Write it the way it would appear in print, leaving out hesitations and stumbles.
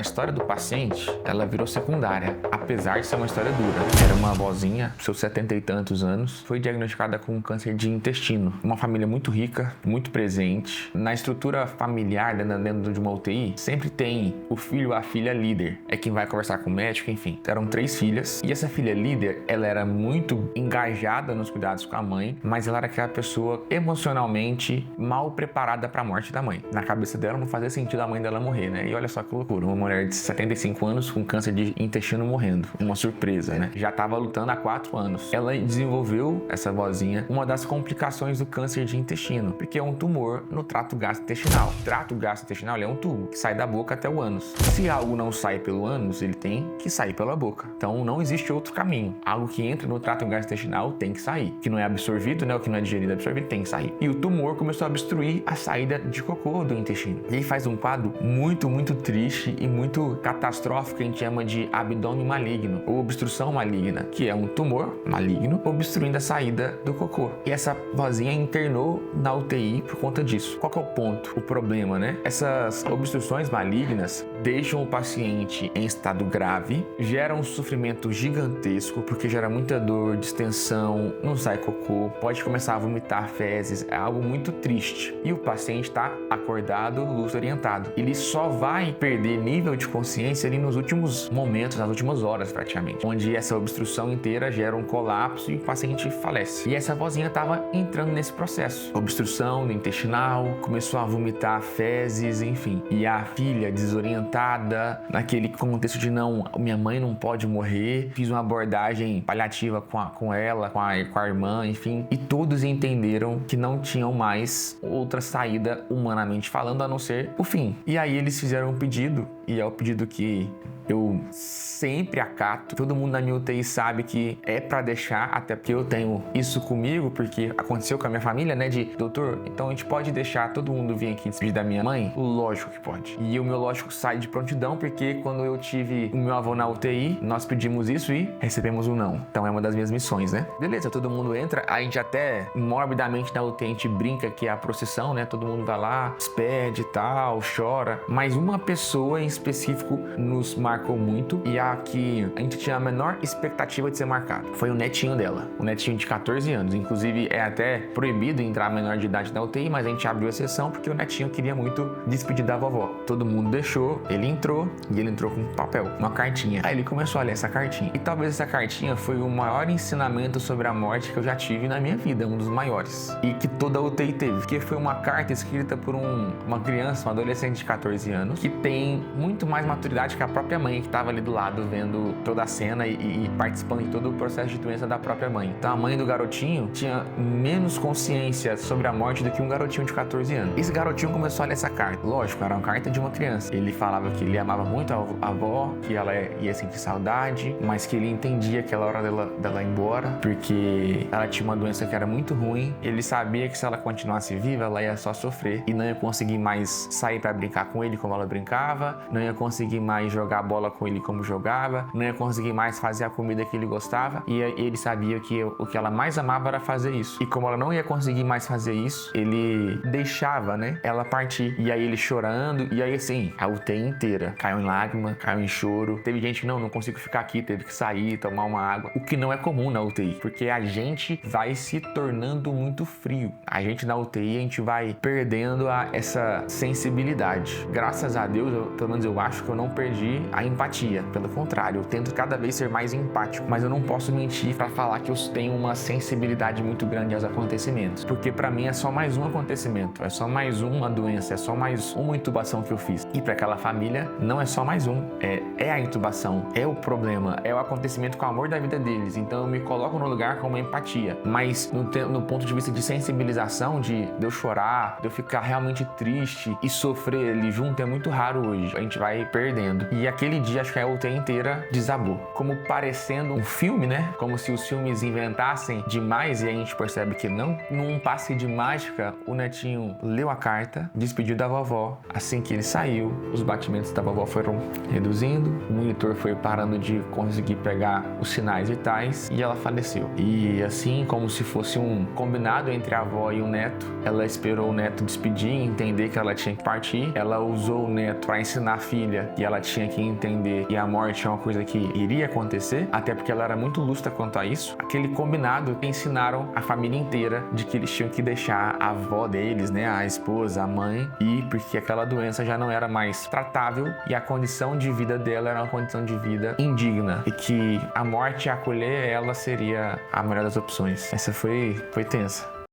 A história do paciente, ela virou secundária, apesar de ser uma história dura. Era uma avózinha, seus 70 e tantos anos, foi diagnosticada com câncer de intestino. Uma família muito rica, muito presente. Na estrutura familiar, dentro de uma UTI, sempre tem o filho ou a filha líder. É quem vai conversar com o médico, enfim. Eram 3 filhas. E essa filha líder, ela era muito engajada nos cuidados com a mãe, mas ela era aquela pessoa emocionalmente mal preparada para a morte da mãe. Na cabeça dela não fazia sentido a mãe dela morrer, né? E olha só que loucura, uma mulher de 75 anos com câncer de intestino morrendo. Uma surpresa, né? Já estava lutando há 4 anos. Ela desenvolveu, essa vozinha, uma das complicações do câncer de intestino, porque é um tumor no trato gastrointestinal. O trato gastrointestinal é um tubo que sai da boca até o ânus. Se algo não sai pelo ânus, ele tem que sair pela boca. Então não existe outro caminho. Algo que entra no trato gastrointestinal tem que sair. O que não é absorvido, né? O que não é digerido, absorvido, tem que sair. E o tumor começou a obstruir a saída de cocô do intestino. E aí faz um quadro muito triste e muito catastrófico que a gente chama de abdômen maligno ou obstrução maligna, que é um tumor maligno obstruindo a saída do cocô. E essa vozinha internou na UTI por conta disso. Qual que é o ponto? O problema, né? Essas obstruções malignas deixam o paciente em estado grave, geram um sofrimento gigantesco, porque gera muita dor, distensão, não sai cocô, pode começar a vomitar fezes, é algo muito triste. E o paciente está acordado, lúcido, orientado. Ele só vai perder nível de consciência ali nos últimos momentos, nas últimas horas praticamente, onde essa obstrução inteira gera um colapso e o paciente falece. E essa vozinha estava entrando nesse processo. Obstrução no intestinal, começou a vomitar fezes, enfim. E a filha desorientada, naquele contexto de não, minha mãe não pode morrer. Fiz uma abordagem paliativa com ela, com a irmã, enfim. E todos entenderam que não tinham mais outra saída, humanamente falando, a não ser o fim. E aí eles fizeram um pedido, e é o pedido que eu sempre acato. Todo mundo na minha UTI sabe que é pra deixar, até porque eu tenho isso comigo, porque aconteceu com a minha família, né? De, doutor, então a gente pode deixar todo mundo vir aqui despedir da minha mãe? Lógico que pode. E o meu lógico sai de prontidão, porque quando eu tive o meu avô na UTI, nós pedimos isso e recebemos um não. Então é uma das minhas missões, né? Beleza, todo mundo entra, a gente até morbidamente na UTI a gente brinca que é a procissão, né? Todo mundo vai lá, despede e tal, chora. Mas uma pessoa em específico nos marcou muito e a que a gente tinha a menor expectativa de ser marcado foi o netinho dela, o netinho de 14 anos. Inclusive é até proibido entrar menor de idade na UTI, mas a gente abriu a sessão porque o netinho queria muito despedir da vovó. Todo mundo deixou, ele entrou e ele entrou com um papel, uma cartinha. Aí ele começou a ler essa cartinha e talvez essa cartinha foi o maior ensinamento sobre a morte que eu já tive na minha vida, um dos maiores, e que toda a UTI teve, porque foi uma carta escrita por uma criança, um adolescente de 14 anos que tem muito mais maturidade que a própria mãe, que estava ali do lado vendo toda a cena e participando de todo o processo de doença da própria mãe. Então a mãe do garotinho tinha menos consciência sobre a morte do que um garotinho de 14 anos. Esse garotinho começou a ler essa carta. Lógico, era uma carta de uma criança. Ele falava que ele amava muito a avó, que ela ia sentir saudade, mas que ele entendia que era hora dela ir embora, porque ela tinha uma doença que era muito ruim. Ele sabia que se ela continuasse viva, ela ia só sofrer e não ia conseguir mais sair para brincar com ele como ela brincava, não ia conseguir mais jogar bola com ele como jogava, não ia conseguir mais fazer a comida que ele gostava, e ele sabia que o que ela mais amava era fazer isso. E como ela não ia conseguir mais fazer isso, ele deixava, né, ela partir. E aí ele chorando, e aí assim, a UTI inteira caiu em lágrima, caiu em choro. Teve gente que não consigo ficar aqui, teve que sair, tomar uma água, o que não é comum na UTI, porque a gente vai se tornando muito frio. A gente na UTI, a gente vai perdendo essa sensibilidade. Graças a Deus, pelo menos eu acho que eu não perdi a empatia. Pelo contrário, eu tento cada vez ser mais empático, mas eu não posso mentir para falar que eu tenho uma sensibilidade muito grande aos acontecimentos, porque para mim é só mais um acontecimento, é só mais uma doença, é só mais uma intubação que eu fiz. E para aquela família não é só mais um, é a intubação, é o problema, é o acontecimento com o amor da vida deles. Então eu me coloco no lugar com uma empatia, mas no ponto de vista de sensibilização, de eu chorar, de eu ficar realmente triste e sofrer ali junto, é muito raro hoje. A gente vai perdendo. E aquele naquele dia, acho que a UTI inteira desabou. Como parecendo um filme, né? Como se os filmes inventassem demais e a gente percebe que não. Num passe de mágica, o netinho leu a carta, despediu da vovó. Assim que ele saiu, os batimentos da vovó foram reduzindo, o monitor foi parando de conseguir pegar os sinais vitais e ela faleceu. E assim, como se fosse um combinado entre a avó e o neto, ela esperou o neto despedir e entender que ela tinha que partir. Ela usou o neto para ensinar a filha que ela tinha que entender que a morte é uma coisa que iria acontecer, até porque ela era muito lúcida quanto a isso. Aquele combinado ensinaram a família inteira de que eles tinham que deixar a avó deles, né, a esposa, a mãe, ir, porque aquela doença já não era mais tratável e a condição de vida dela era uma condição de vida indigna e que a morte e acolher ela seria a melhor das opções. Essa foi tensa.